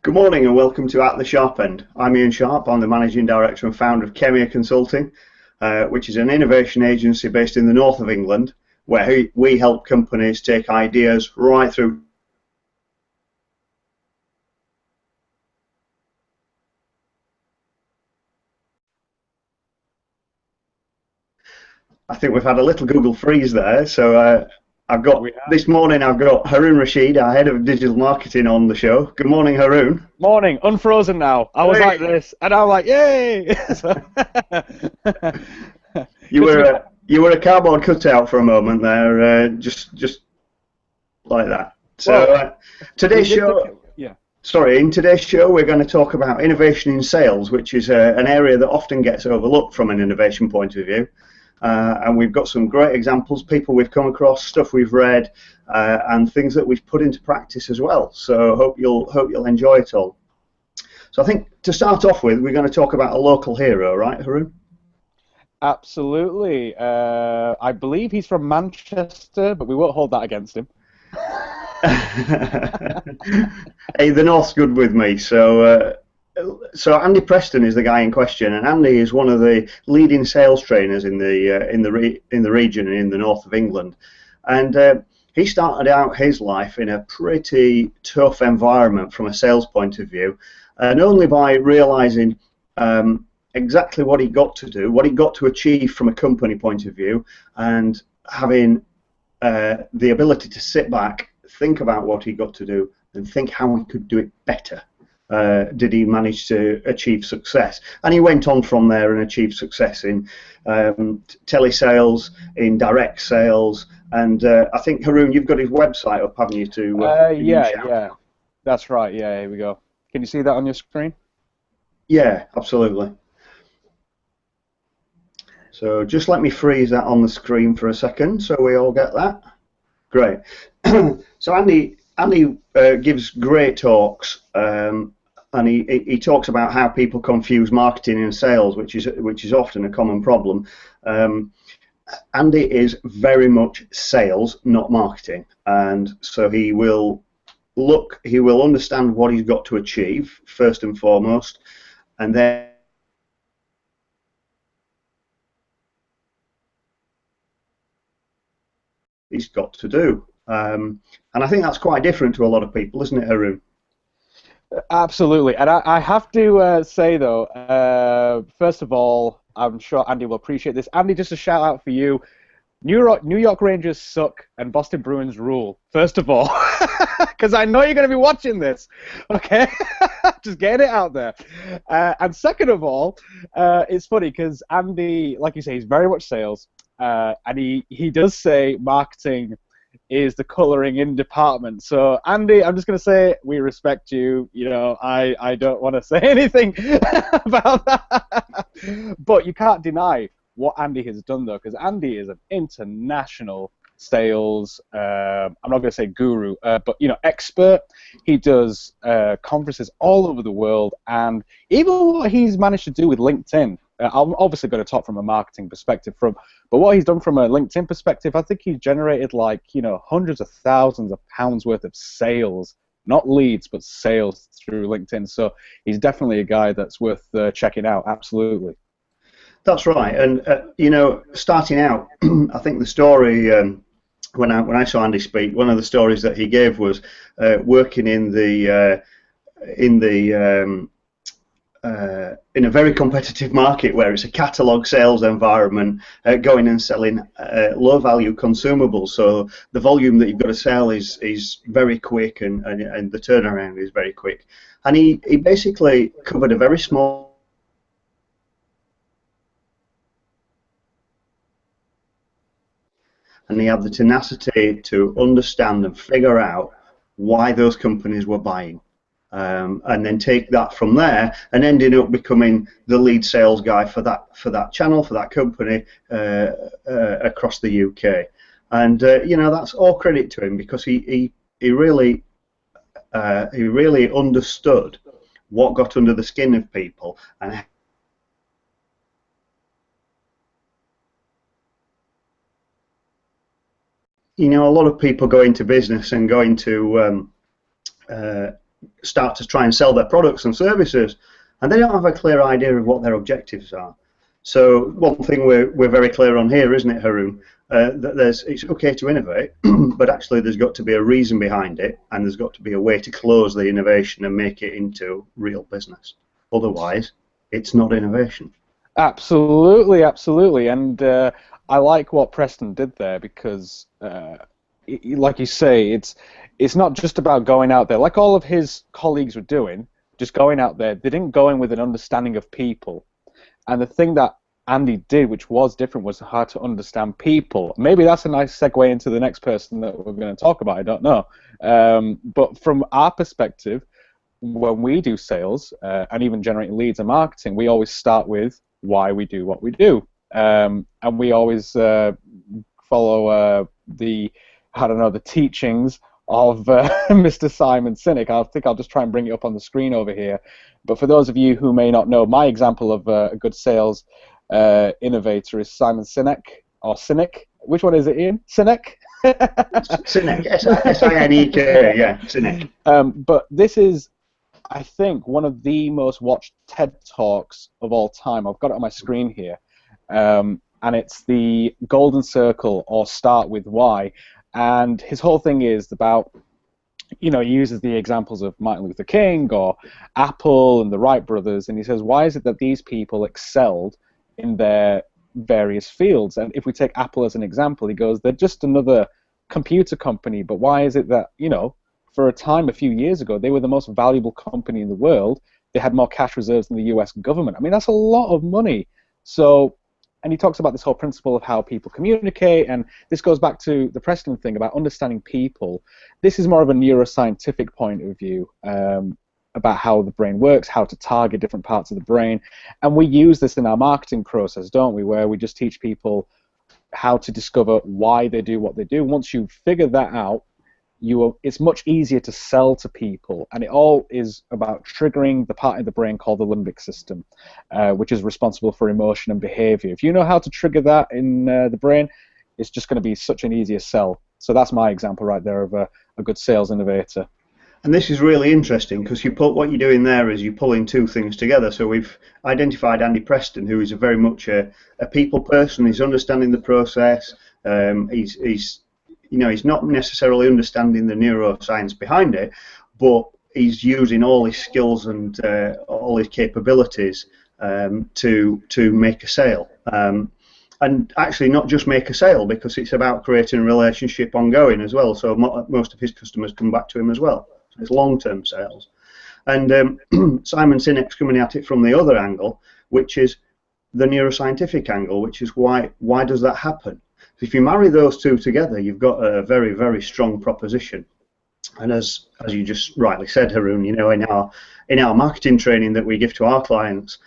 Good morning and welcome to At the Sharp End. I'm Ian Sharp. I'm the Managing Director and founder of Khemeia Consulting, which is an innovation agency based in the north of England, where we help companies take ideas right through. I think we've had a little Google freeze there, so this morning I've got Haroon Rashid, our head of digital marketing, on the show. Good morning, Haroon. Morning, unfrozen now. I was like this, and I'm like, yay! You were a cardboard cutout for a moment there, just like that. So today's show. Sorry, in today's show we're going to talk about innovation in sales, which is an area that often gets overlooked from an innovation point of view. And we've got some great examples, people we've come across, stuff we've read, and things that we've put into practice as well. So hope you'll enjoy it all. So I think to start off with, we're going to talk about a local hero, right, Haroon? Absolutely. I believe he's from Manchester, but we won't hold that against him. Hey, the North's good with me. So Andy Preston is the guy in question, and Andy is one of the leading sales trainers in the region and in the north of England. And he started out his life in a pretty tough environment from a sales point of view, and only by realising exactly what he got to do, what he got to achieve from a company point of view, and having the ability to sit back, think about what he got to do, and think how he could do it better. Did he manage to achieve success? And he went on from there and achieved success in telesales, in direct sales, and I think, Haroon, you've got his website up, haven't you? Yeah, that's right. Yeah, here we go. Can you see that on your screen? Yeah, absolutely. So just let me freeze that on the screen for a second so we all get that. Great. So Andy gives great talks, and he talks about how people confuse marketing and sales, which is often a common problem. Andy is very much sales, not marketing, and so he will understand what he's got to achieve first and foremost, and then he's got to do. And I think that's quite different to a lot of people, isn't it, Haroon? Absolutely. And I have to say, though, first of all, I'm sure Andy will appreciate this. Andy, just a shout out for you. New York Rangers suck and Boston Bruins rule, first of all, because I know you're going to be watching this, okay? Just getting it out there. And second of all, it's funny because Andy, like you say, he's very much sales, and he does say marketing is the colouring in department. So Andy, I'm just going to say we respect you. You know, I don't want to say anything about that, but you can't deny what Andy has done, though, because Andy is an international sales, I'm not going to say guru, but, you know, expert. He does conferences all over the world, and even what he's managed to do with LinkedIn, I'm obviously going to talk from a marketing perspective, but what he's done from a LinkedIn perspective, I think he's generated, like, you know, hundreds of thousands of pounds worth of sales, not leads, but sales through LinkedIn. So he's definitely a guy that's worth checking out, absolutely. That's right, and you know, starting out, I think the story when I saw Andy speak, one of the stories that he gave was working in a very competitive market where it's a catalogue sales environment, going and selling low-value consumables. So the volume that you've got to sell is very quick, and the turnaround is very quick. And he basically covered a very small. And he had the tenacity to understand and figure out why those companies were buying, and then take that from there and ended up becoming the lead sales guy for that channel, for that company across the UK. And you know, that's all credit to him, because he really understood what got under the skin of people. And you know, a lot of people go into business and go into start to try and sell their products and services, and they don't have a clear idea of what their objectives are. So one thing we're very clear on here, isn't it, Haroon? That it's okay to innovate, but actually there's got to be a reason behind it, and there's got to be a way to close the innovation and make it into real business. Otherwise, it's not innovation. Absolutely, absolutely. And I like what Preston did there because, like you say, it's not just about going out there. Like all of his colleagues were doing, just going out there. They didn't go in with an understanding of people. And the thing that Andy did, which was different, was how to understand people. Maybe that's a nice segue into the next person that we're going to talk about. I don't know. But from our perspective, when we do sales and even generating leads and marketing, we always start with why we do what we do. And we always follow the teachings of Mr. Simon Sinek. I think I'll just try and bring it up on the screen over here. But for those of you who may not know, my example of a good sales innovator is Simon Sinek, or Sinek. Which one is it, Ian? Sinek? Sinek, S-I-N-E-K, yeah, Sinek. But this is, I think, one of the most watched TED Talks of all time. I've got it on my screen here. And it's the Golden Circle, or Start With Why. And his whole thing is about, he uses the examples of Martin Luther King or Apple and the Wright brothers, and he says, why is it that these people excelled in their various fields? And if we take Apple as an example, he goes, they're just another computer company, but why is it that, for a time a few years ago, they were the most valuable company in the world. They had more cash reserves than the US government. I mean, that's a lot of money. So, and he talks about this whole principle of how people communicate, and this goes back to the Preston thing about understanding people. This is more of a neuroscientific point of view about how the brain works, how to target different parts of the brain. And we use this in our marketing process, don't we, where we just teach people how to discover why they do what they do. Once you figure that out, it's much easier to sell to people, and it all is about triggering the part of the brain called the limbic system, which is responsible for emotion and behavior. If you know how to trigger that in the brain, it's just going to be such an easier sell. So that's my example right there of a good sales innovator. And this is really interesting because what you're doing there is you're pulling two things together. So we've identified Andy Preston, who is very much a people person. He's understanding the process. He's not necessarily understanding the neuroscience behind it, but he's using all his skills and all his capabilities to make a sale. And actually not just make a sale, because it's about creating a relationship ongoing as well. So most of his customers come back to him as well. So it's long-term sales. And Simon Sinek's coming at it from the other angle, which is the neuroscientific angle, which is why does that happen? If you marry those two together, you've got a very, very strong proposition. And as you just rightly said, Haroon, in our marketing training that we give to our clients,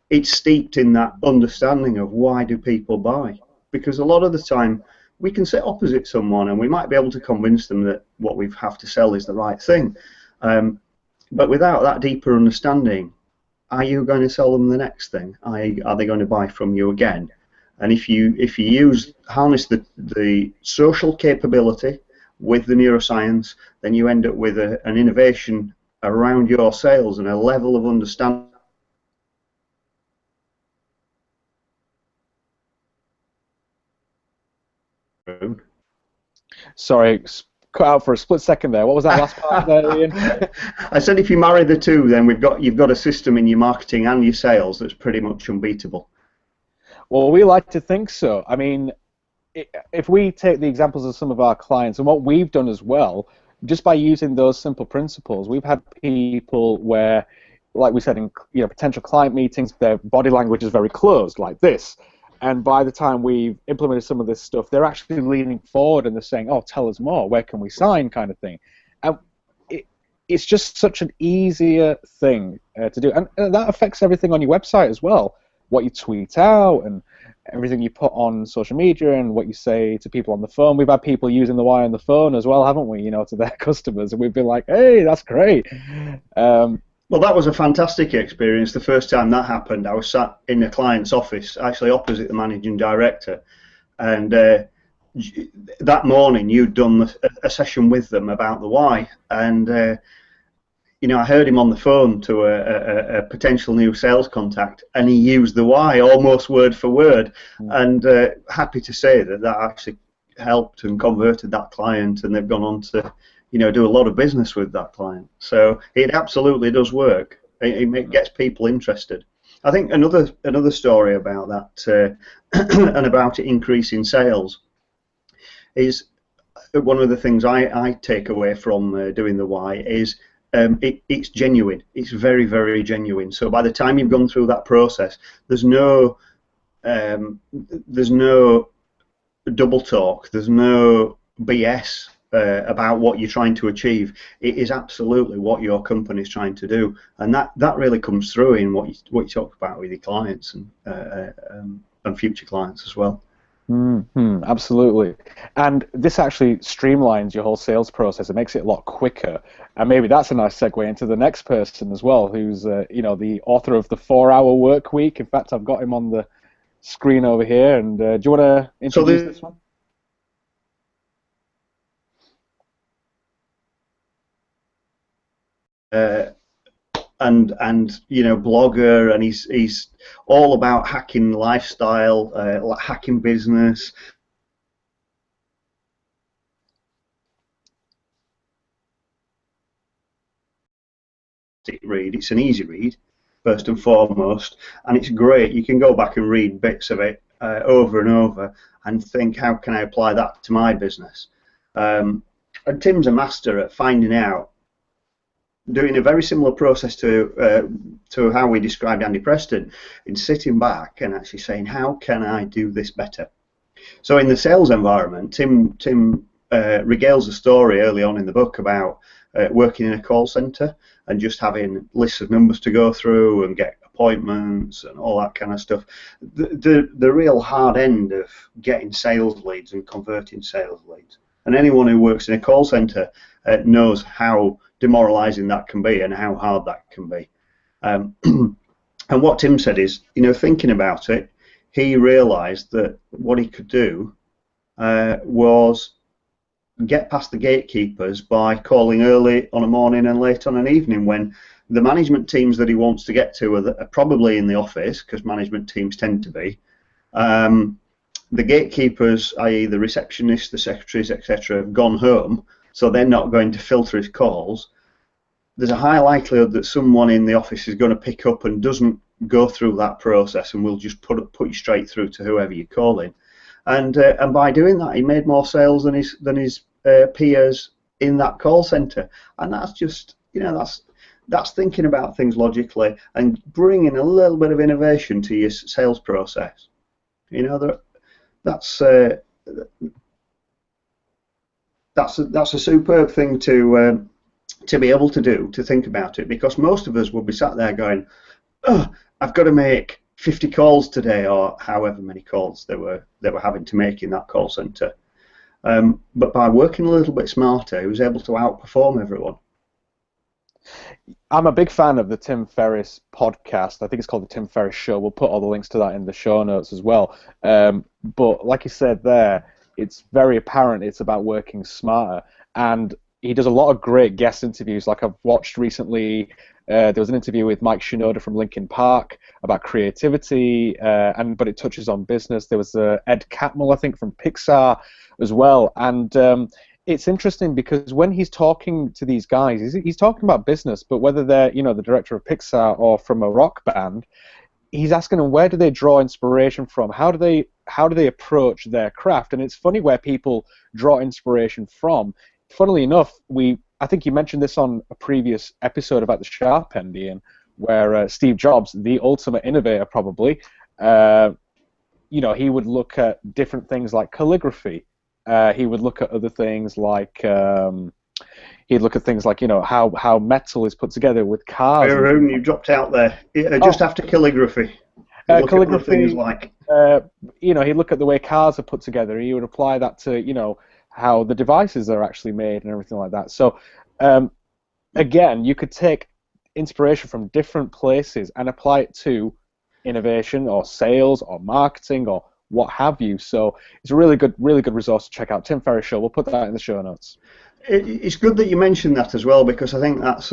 it's steeped in that understanding of why do people buy. Because a lot of the time we can sit opposite someone and we might be able to convince them that what we have to sell is the right thing. But without that deeper understanding, are you going to sell them the next thing? Are they going to buy from you again? And if you harness the social capability with the neuroscience, then you end up with an innovation around your sales and a level of understanding. Sorry, cut out for a split second there. What was that last part there, Ian? I said if you marry the two, then you've got a system in your marketing and your sales that's pretty much unbeatable. Well, we like to think so. I mean, if we take the examples of some of our clients and what we've done as well, just by using those simple principles, we've had people where, like we said in potential client meetings, their body language is very closed, like this. And by the time we've implemented some of this stuff, they're actually leaning forward and they're saying, "Oh, tell us more. Where can we sign?" kind of thing. And it's just such an easier thing to do, and that affects everything on your website as well. What you tweet out and everything you put on social media and what you say to people on the phone. We've had people using the why on the phone as well, haven't we? To their customers, and we've been like, "Hey, that's great." Well, that was a fantastic experience. The first time that happened, I was sat in a client's office, actually opposite the managing director, and that morning you'd done a session with them about the why, and I heard him on the phone to a potential new sales contact, and he used the why almost word for word. And happy to say that actually helped and converted that client, and they've gone on to, do a lot of business with that client. So it absolutely does work. It gets people interested. I think another story about that and about it increasing sales is one of the things I take away from doing the why is it's genuine. It's very, very genuine. So by the time you've gone through that process, there's no double talk. There's no BS about what you're trying to achieve. It is absolutely what your company is trying to do, and that really comes through in what you talk about with your clients and future clients as well. Absolutely. And this actually streamlines your whole sales process. It makes it a lot quicker. And maybe that's a nice segue into the next person as well, who's the author of the 4-Hour Work Week. In fact, I've got him on the screen over here. And do you want to introduce this one? And blogger, and he's all about hacking lifestyle, hacking business. It's an easy read, first and foremost, and it's great. You can go back and read bits of it over and over and think, how can I apply that to my business? And Tim's a master at finding out, doing a very similar process to how we described Andy Preston, in sitting back and actually saying, how can I do this better? So in the sales environment, Tim regales a story early on in the book about working in a call centre and just having lists of numbers to go through and get appointments and all that kind of stuff. The real hard end of getting sales leads and converting sales leads. And anyone who works in a call centre knows how demoralising that can be and how hard that can be. And what Tim said is, thinking about it, he realised that what he could do was get past the gatekeepers by calling early on a morning and late on an evening, when the management teams that he wants to get to are probably in the office, because management teams tend to be. The gatekeepers, i.e. the receptionists, the secretaries, etc., have gone home, so they're not going to filter his calls. There's a high likelihood that someone in the office is going to pick up and doesn't go through that process and will just put you straight through to whoever you're calling. And by doing that, he made more sales than his peers in that call centre. And that's just, that's thinking about things logically and bringing a little bit of innovation to your sales process. That's a superb thing to be able to do, to think about it, because most of us will be sat there going, oh, I've got to make 50 calls today, or however many calls they were having to make in that call centre. But by working a little bit smarter, he was able to outperform everyone. I'm a big fan of the Tim Ferriss podcast. I think it's called The Tim Ferriss Show. We'll put all the links to that in the show notes as well. But like you said there, it's very apparent it's about working smarter. And he does a lot of great guest interviews. Like I've watched recently, there was an interview with Mike Shinoda from Linkin Park about creativity, but it touches on business. There was Ed Catmull, I think, from Pixar as well. And it's interesting because when he's talking to these guys, he's talking about business, but whether they're, the director of Pixar or from a rock band, he's asking them, where do they draw inspiration from? How do they approach their craft? And it's funny where people draw inspiration from. Funnily enough, I think you mentioned this on a previous episode about the Sharp End, Ian, where Steve Jobs, the ultimate innovator probably, he would look at different things like calligraphy. He would look at other things like he'd look at things like how metal is put together with cars. Haroon, you dropped out there just after calligraphy. Calligraphy, things like he'd look at the way cars are put together. He would apply that to how the devices are actually made and everything like that. So again, you could take inspiration from different places and apply it to innovation or sales or marketing or what have you. So it's a really good resource to check out. Tim Ferriss Show. We'll put that in the show notes. It's good that you mentioned that as well, because I think that's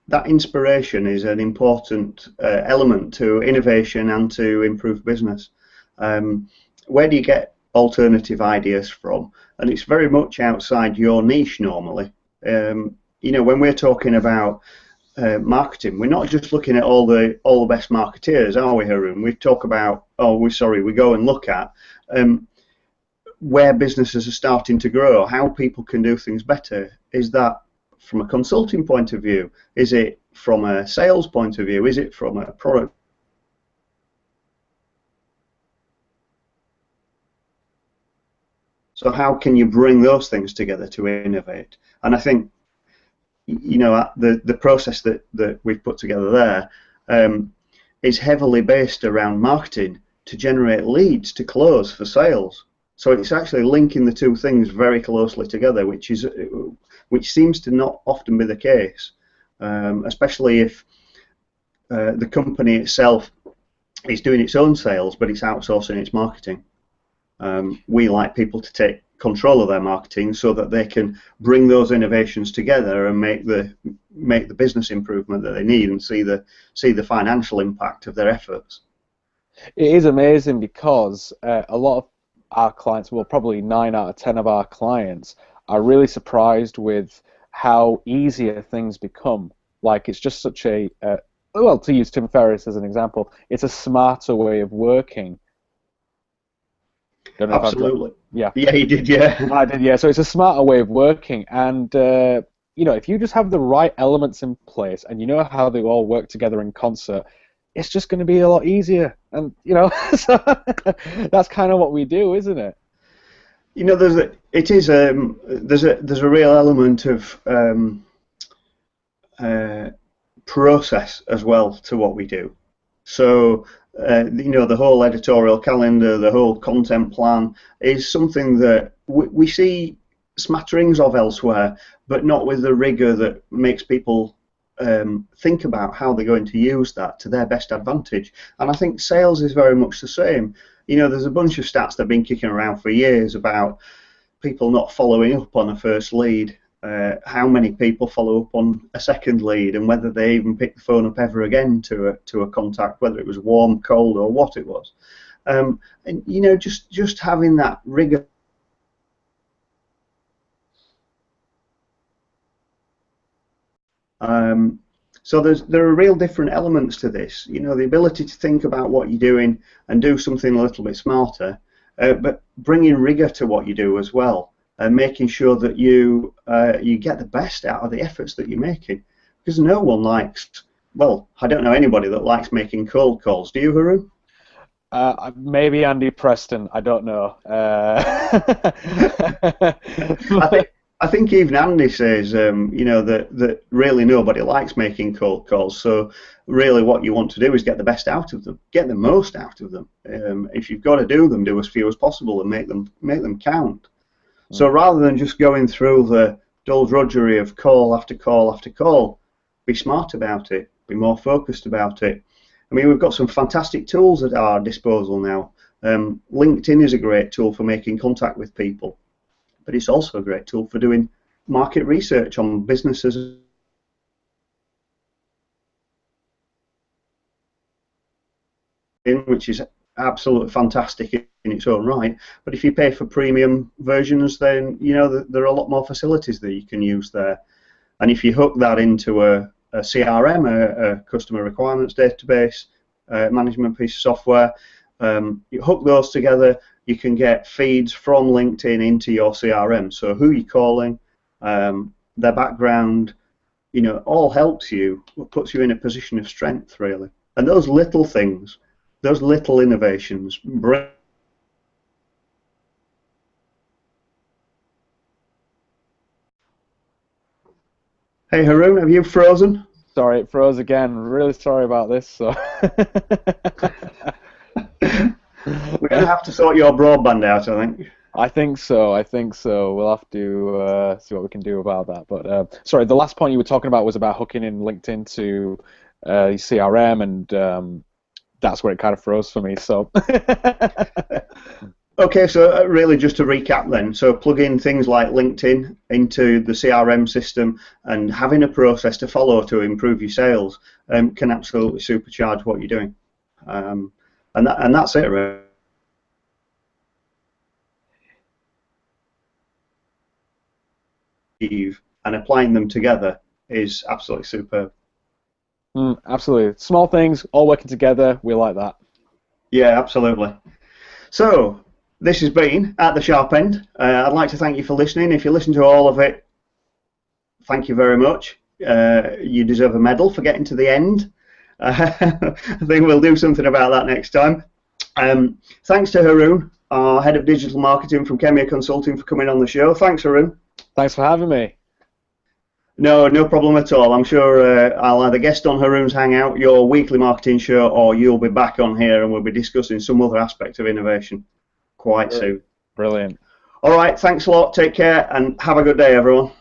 that inspiration is an important element to innovation and to improve business. Where do you get alternative ideas from? And it's very much outside your niche normally. You know, when we're talking about marketing, we're not just looking at all the best marketeers, are we, Haroon? We talk about, we go and look at where businesses are starting to grow, how people can do things better. Is that from a consulting point of view? Is it from a sales point of view? Is it from a product? So how can you bring those things together to innovate? And I think, you know, the process that we've put together there is heavily based around marketing to generate leads to close for sales. So it's actually linking the two things very closely together, which seems to not often be the case, especially if the company itself is doing its own sales, but it's outsourcing its marketing. We like people to take control of their marketing so that they can bring those innovations together and make the business improvement that they need and see the financial impact of their efforts. It is amazing because a lot of our clients, well, probably 9 out of 10 of our clients, are really surprised with how easier things become. Like, it's just such a well, to use Tim Ferriss as an example, it's a smarter way of working. Don't know Absolutely. Yeah. Yeah, he did. Yeah. I did. Yeah. So it's a smarter way of working, and you know, if you just have the right elements in place and you know how they all work together in concert, it's just going to be a lot easier. And you know, so that's kind of what we do, isn't it? You know, there's a real element of process as well to what we do. So you know, the whole editorial calendar, the whole content plan is something that we see smatterings of elsewhere, but not with the rigor that makes people think about how they're going to use that to their best advantage. And I think sales is very much the same. You know, there's a bunch of stats that have been kicking around for years about people not following up on a first lead, how many people follow up on a second lead, and whether they even pick the phone up ever again to a contact, whether it was warm, cold, or what it was. And you know, just having that rigor. So there are real different elements to this. You know, the ability to think about what you're doing and do something a little bit smarter, but bringing rigor to what you do as well, and making sure that you get the best out of the efforts that you're making. Because no one likes, well, I don't know anybody that likes making cold calls. Do you, Haroon? Maybe Andy Preston. I don't know. I think even Andy says, you know, that really nobody likes making cold calls. So really, what you want to do is get the best out of them, get the most out of them. If you've got to do them, do as few as possible and make them count. So rather than just going through the dull drudgery of call after call after call, be smart about it, be more focused about it. I mean, we've got some fantastic tools at our disposal now. LinkedIn is a great tool for making contact with people, but it's also a great tool for doing market research on businesses, which is absolutely fantastic in its own right. But if you pay for premium versions, then you know there are a lot more facilities that you can use there. And if you hook that into a CRM, a customer requirements database management piece of software, you hook those together, you can get feeds from LinkedIn into your CRM. So who you're calling, their background, you know, all helps you, puts you in a position of strength, really. And those little things, those little innovations bring. Hey Haroon, have you frozen? Sorry, it froze again. Really sorry about this. So. We're going to have to sort your broadband out, I think. I think so. I think so. We'll have to see what we can do about that. But sorry, the last point you were talking about was about hooking in LinkedIn to CRM, and that's where it kind of froze for me. So. Okay, so really just to recap then, so plug in things like LinkedIn into the CRM system and having a process to follow to improve your sales can absolutely supercharge what you're doing. And that's it, really. And applying them together is absolutely superb. Absolutely. Small things all working together. We like that. Yeah, absolutely. So this has been At the Sharp End. I'd like to thank you for listening. If you listen to all of it, thank you very much. You deserve a medal for getting to the end. I think we'll do something about that next time. Thanks to Haroon, our head of digital marketing from Khemeia Consulting, for coming on the show. Thanks, Haroon. Thanks for having me. No, no problem at all. I'm sure I'll either guest on Haroon's Hangout, your weekly marketing show, or you'll be back on here and we'll be discussing some other aspect of innovation quite soon. Brilliant. All right, thanks a lot. Take care and have a good day, everyone.